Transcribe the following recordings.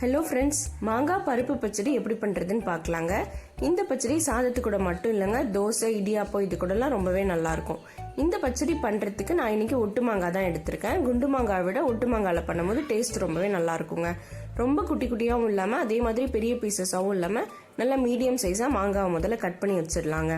Hello friends, மாங்காய் பருப்பு பச்சடி எப்படி பண்ணுறதுன்னு பார்க்கலாங்க. இந்த பச்சடி சாதத்து கூட மட்டும் இல்லைங்க, தோசை இடியாப்பம் இது கூடலாம் ரொம்பவே நல்லாயிருக்கும். இந்த பச்சடி பண்ணுறதுக்கு நான் இன்னைக்கு ஒட்டு மாங்காய் தான் எடுத்திருக்கேன். குண்டு மாங்காய் விட ஒட்டு மாங்காயில் பண்ணும்போது டேஸ்ட் ரொம்பவே நல்லா இருக்குங்க. ரொம்ப குட்டி குட்டியாகவும் இல்லாமல் அதே மாதிரி பெரிய பீசஸாகவும் இல்லாமல் நல்லா மீடியம் சைஸாக மாங்காவை முதல்ல கட் பண்ணி வச்சிடலாங்க.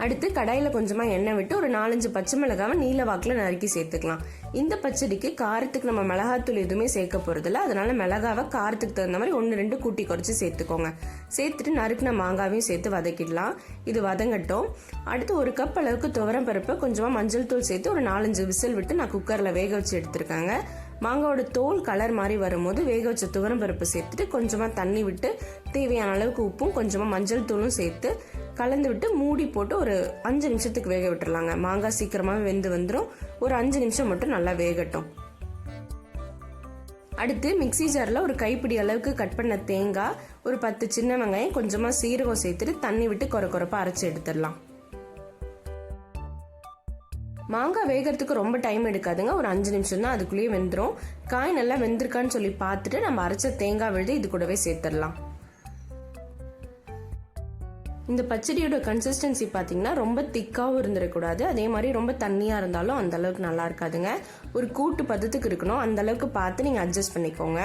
அடுத்து கடாயில் கொஞ்சமாக எண்ணெய் விட்டு ஒரு 4-5 பச்சை மிளகாவை நீல வாக்கில் நறுக்கி சேர்த்துக்கலாம். இந்த பச்சடிக்கு காரத்துக்கு நம்ம மிளகாத்தூள் எதுவுமே சேர்க்க போகிறதில்ல, அதனால மிளகாவை காரத்துக்கு தகுந்த மாதிரி 1-2 கூட்டி குறைச்சி சேர்த்துக்கோங்க. சேர்த்துட்டு நறுக்கின மாங்காவையும் சேர்த்து வதக்கிடலாம். இது வதங்கட்டும். அடுத்து 1 கப் அளவுக்கு துவரம் பருப்பு கொஞ்சமாக மஞ்சள் தூள் சேர்த்து ஒரு 4-5 விசில் விட்டு நான் குக்கரில் வேக வச்சு எடுத்திருக்காங்க. மாங்காவோட தோல் கலர் மாதிரி வரும்போது வேக வச்ச துவரம் பருப்பு சேர்த்துட்டு கொஞ்சமாக தண்ணி விட்டு தேவையான அளவுக்கு உப்பும் கொஞ்சமாக மஞ்சள் தூளும் சேர்த்து கலந்து விட்டு மூடி போட்டு ஒரு 5 நிமிஷத்துக்கு வேக விட்டுறலாங்க. மாங்காய் சீக்கிரமாகவே வெந்து வந்துடும். ஒரு 5 நிமிஷம் மட்டும் நல்லா வேகட்டும். அடுத்து மிக்சி ஜாரில் ஒரு கைப்பிடி அளவுக்கு கட் பண்ண தேங்காய், ஒரு 10 சின்ன வெங்காயம், கொஞ்சமாக சீரகம் சேர்த்துட்டு தண்ணி விட்டு குறைப்பாக அரைச்சி எடுத்துடலாம். மாங்காய் வேகிறதுக்கு ரொம்ப டைம் எடுக்காதுங்க, ஒரு 5 நிமிஷம் தான், அதுக்குள்ளேயே வெந்துடும். காய் நல்லா வெந்திருக்கான்னு சொல்லி பார்த்துட்டு நம்ம அரைச்ச தேங்காய் விழுது இது கூடவே சேர்த்துடலாம். இந்த பச்சடியோட கன்சிஸ்டன்சி பார்த்தீங்கன்னா ரொம்ப திக்காகவும் இருந்துடக்கூடாது, அதே மாதிரி ரொம்ப தண்ணியாக இருந்தாலும் அந்த அளவுக்கு நல்லா இருக்காதுங்க. ஒரு கூட்டு பதத்துக்கு இருக்கணும், அந்த அளவுக்கு பார்த்து நீங்கள் அட்ஜஸ்ட் பண்ணிக்கோங்க.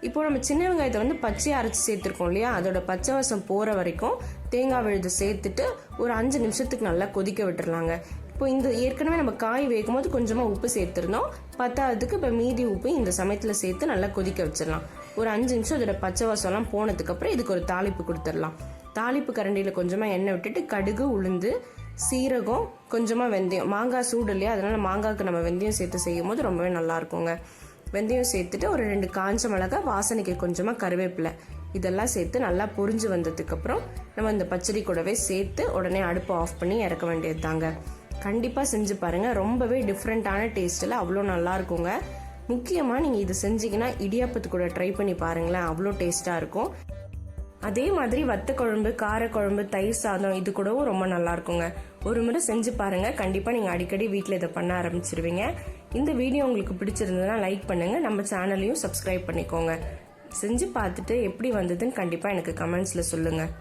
இப்போ நம்ம சின்ன வெங்காயத்தை பச்சையை அரைச்சி சேர்த்துருக்கோம் இல்லையா, அதோட பச்சை வாசம் போகிற வரைக்கும் தேங்காய் விழுது சேர்த்துட்டு ஒரு 5 நிமிஷத்துக்கு நல்லா கொதிக்க விட்டுறலாங்க. இப்போ இந்த ஏற்கனவே நம்ம காய் வேகும் போது கொஞ்சமாக உப்பு சேர்த்துருந்தோம், பத்தாவதுக்கு இப்போ மீதி உப்பு இந்த சமயத்தில் சேர்த்து நல்லா கொதிக்க வச்சிடலாம். ஒரு 5 நிமிஷம் இதோட பச்சை வாசம்லாம் போனதுக்கப்புறம் இதுக்கு ஒரு தாளிப்பு கொடுத்துடலாம். தாளிப்பு கரண்டியில் கொஞ்சமாக எண்ணெய் விட்டுட்டு கடுகு, உளுந்து, சீரகம், கொஞ்சமாக வெந்தயம். மாங்காய் சூடு இல்லையா, அதனால மாங்காய்க்கு நம்ம வெந்தயம் சேர்த்து செய்யும் போது ரொம்பவே நல்லா இருக்குங்க. வெந்தயம் சேர்த்துட்டு ஒரு 2 காஞ்ச மிளகாய், வாசனைக்கு கொஞ்சமாக கருவேப்பிலை, இதெல்லாம் சேர்த்து நல்லா பொரிஞ்சு வந்ததுக்கப்புறம் நம்ம இந்த பச்சடி கூடவே சேர்த்து உடனே அடுப்பை ஆஃப் பண்ணி இறக்க வேண்டியது தாங்க. கண்டிப்பாக செஞ்சு பாருங்கள், ரொம்பவே டிஃப்ரெண்ட்டான டேஸ்ட்டில் அவ்வளோ நல்லா இருக்குங்க. முக்கியமாக நீங்கள் இது செஞ்சீங்கன்னா இடியாப்பத்து கூட ட்ரை பண்ணி பாருங்களேன், அவ்வளோ டேஸ்ட்டாக இருக்கும். அதே மாதிரி வத்த குழம்பு, காரக்குழம்பு, தயிர் சாதம் இது கூடவும் ரொம்ப நல்லா இருக்குங்க. ஒரு முறை செஞ்சு பாருங்க, கண்டிப்பாக நீங்கள் அடிக்கடி வீட்டில் இதை பண்ண ஆரம்பிச்சிருவீங்க. இந்த வீடியோ உங்களுக்கு பிடிச்சிருந்ததுன்னா லைக் பண்ணுங்க, நம்ம சேனலையும் சப்ஸ்கிரைப் பண்ணிக்கோங்க. செஞ்சு பார்த்துட்டு எப்படி வந்ததுன்னு கண்டிப்பாக எனக்கு கமெண்ட்ஸில் சொல்லுங்கள்.